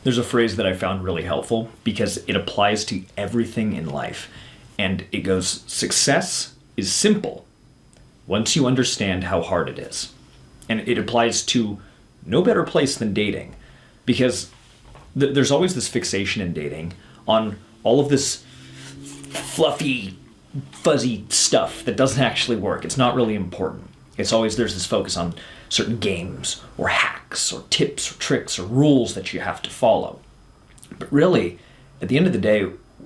There's a phrase that I found really helpful because it applies to everything in life. And it goes, success is simple once you understand how hard it is. And it applies to no better place than dating, because there's always this fixation in dating on all of this fluffy, fuzzy stuff that doesn't actually work. It's not really important. It's always, there's this focus on certain games or hacks or tips or tricks or rules that you have to follow. But really, at the end of the day,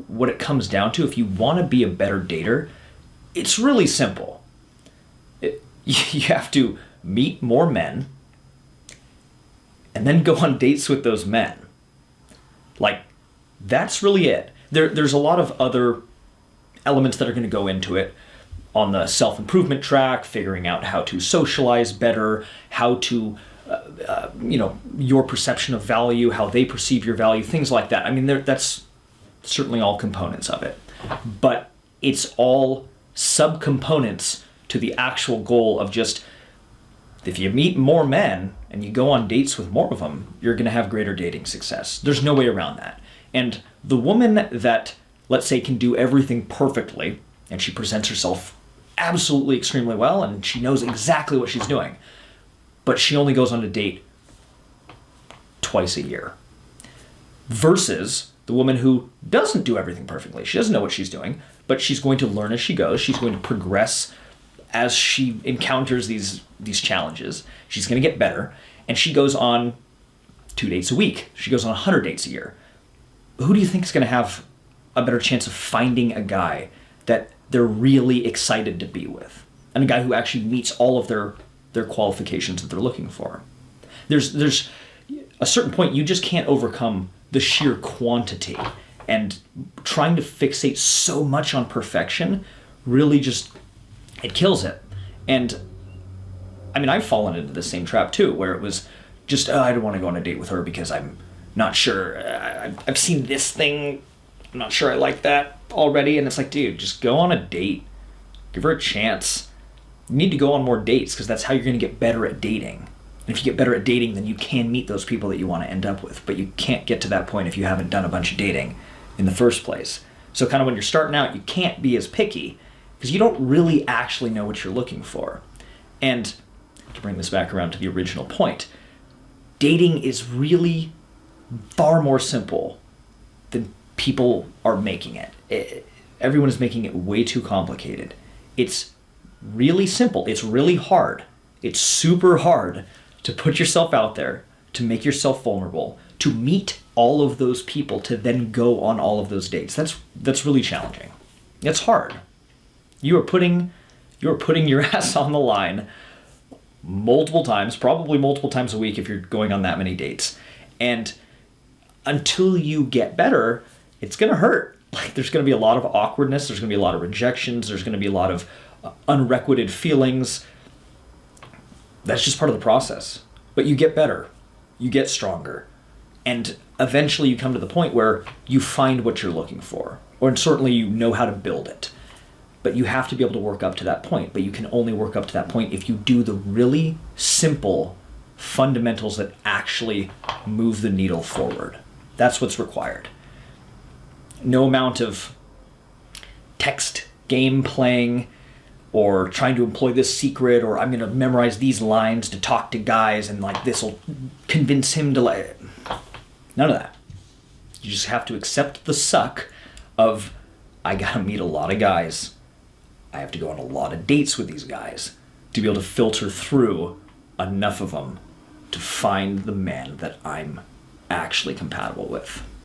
what it comes down to, if you want to be a better dater, it's really simple. You have to meet more men and then go on dates with those men. Like, that's really it. There's a lot of other elements that are going to go into it on the self-improvement track, figuring out how to socialize better, how to, your perception of value, how they perceive your value, things like that. I mean, that's certainly all components of it. But it's all subcomponents to the actual goal of just, if you meet more men and you go on dates with more of them, you're going to have greater dating success. There's no way around that. And the woman that, let's say, can do everything perfectly, and she presents herself absolutely extremely well, and she knows exactly what she's doing, but she only goes on a date twice a year, versus the woman who doesn't do everything perfectly. She doesn't know what she's doing, but she's going to learn as she goes. She's going to progress as she encounters these challenges. She's going to get better, and she goes on 2 dates a week. She goes on 100 dates a year. Who do you think is going to have a better chance of finding a guy that they're really excited to be with, and a guy who actually meets all of their qualifications that they're looking for? There's a certain point you just can't overcome the sheer quantity, and trying to fixate so much on perfection really just, it kills it. And I mean, I've fallen into the same trap too, where it was just, I don't want to go on a date with her because I'm not sure. I've seen this thing. I'm not sure I like that already. And it's like, dude, just go on a date. Give her a chance. You need to go on more dates, because that's how you're going to get better at dating. And if you get better at dating, then you can meet those people that you want to end up with. But you can't get to that point if you haven't done a bunch of dating in the first place. So kind of when you're starting out, you can't be as picky, because you don't really actually know what you're looking for. And to bring this back around to the original point, dating is really far more simple than people are making it. Everyone is making it way too complicated. It's really simple. It's really hard. It's super hard to put yourself out there, to make yourself vulnerable, to meet all of those people, to then go on all of those dates. That's really challenging. It's hard. You are putting your ass on the line multiple times, probably multiple times a week if you're going on that many dates. And until you get better, it's going to hurt. Like, there's going to be a lot of awkwardness. There's going to be a lot of rejections. There's going to be a lot of unrequited feelings. That's just part of the process. But you get better. You get stronger. And eventually you come to the point where you find what you're looking for. Or certainly you know how to build it. But you have to be able to work up to that point. But you can only work up to that point if you do the really simple fundamentals that actually move the needle forward. That's what's required. No amount of text game playing or trying to employ this secret, or I'm going to memorize these lines to talk to guys and like this will convince him to like. None of that. You just have to accept the suck of, I got to meet a lot of guys. I have to go on a lot of dates with these guys to be able to filter through enough of them to find the man that I'm actually compatible with.